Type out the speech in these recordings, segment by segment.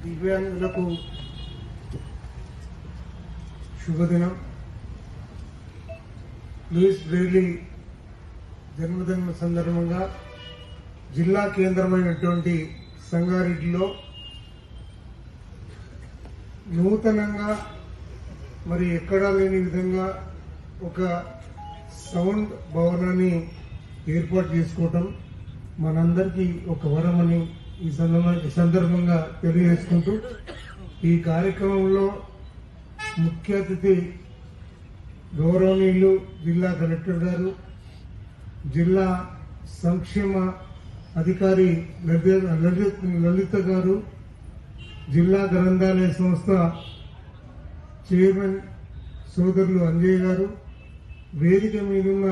దివ్యాంగులకు శుభదినం. Louis Braille జన్మదిన సందర్భంగా జిల్లా కేంద్రమైనటువంటి సంగారెడ్డిలో నూతనంగా మరి ఎక్కడా లేని విధంగా ఒక సౌండ్ భవనాన్ని ఏర్పాటు చేసుకోవటం మనందరికీ ఒక వరమని ఈ సందర్భంగా తెలియజేసుకుంటూ, ఈ కార్యక్రమంలో ముఖ్య అతిథి గౌరవనీయులు జిల్లా కలెక్టర్ గారు, జిల్లా సంక్షేమ అధికారి లలిత గారు, జిల్లా గ్రంథాలయ సంస్థ చైర్మన్ సోదరులు అంజయ్ గారు, వేదిక మీదున్న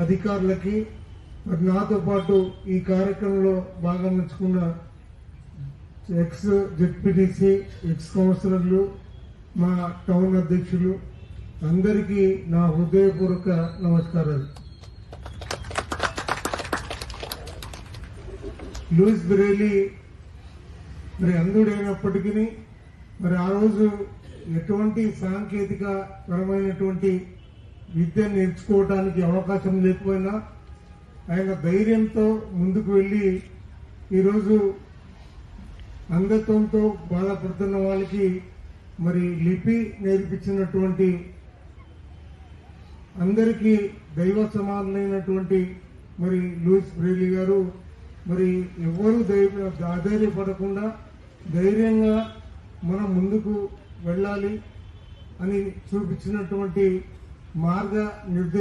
అధికారులకి, మరి నాతో పాటు ఈ కార్యక్రమంలో భాగం పంచుకున్న ఎక్స్ జెడ్పీటీసీ, ఎక్స్ కౌన్సిలర్లు, మా టౌన్ అధ్యక్షులు అందరికీ నా హృదయపూర్వక నమస్కారాలు. లూయిస్ బ్రెయిలీ మరి అంధుడైనప్పటికీ మరి ఆ రోజు ఎటువంటి సాంకేతిక పరమైనటువంటి విద్య నేర్చుకోవడానికి అవకాశం లేకపోయినా ఆయన ధైర్యంతో ముందుకు వెళ్లి ఈరోజు అంధత్వంతో బాధపడుతున్న వాళ్ళకి మరి లిపి నేర్పించినటువంటి, అందరికీ దైవ సమానమైనటువంటి మరి లూయిస్ బ్రెయిలీ గారు మరి ఎవరు అధైర్యపడకుండా ధైర్యంగా మనం ముందుకు వెళ్ళాలి అని చూపించినటువంటి మార్గ నిర్దేశం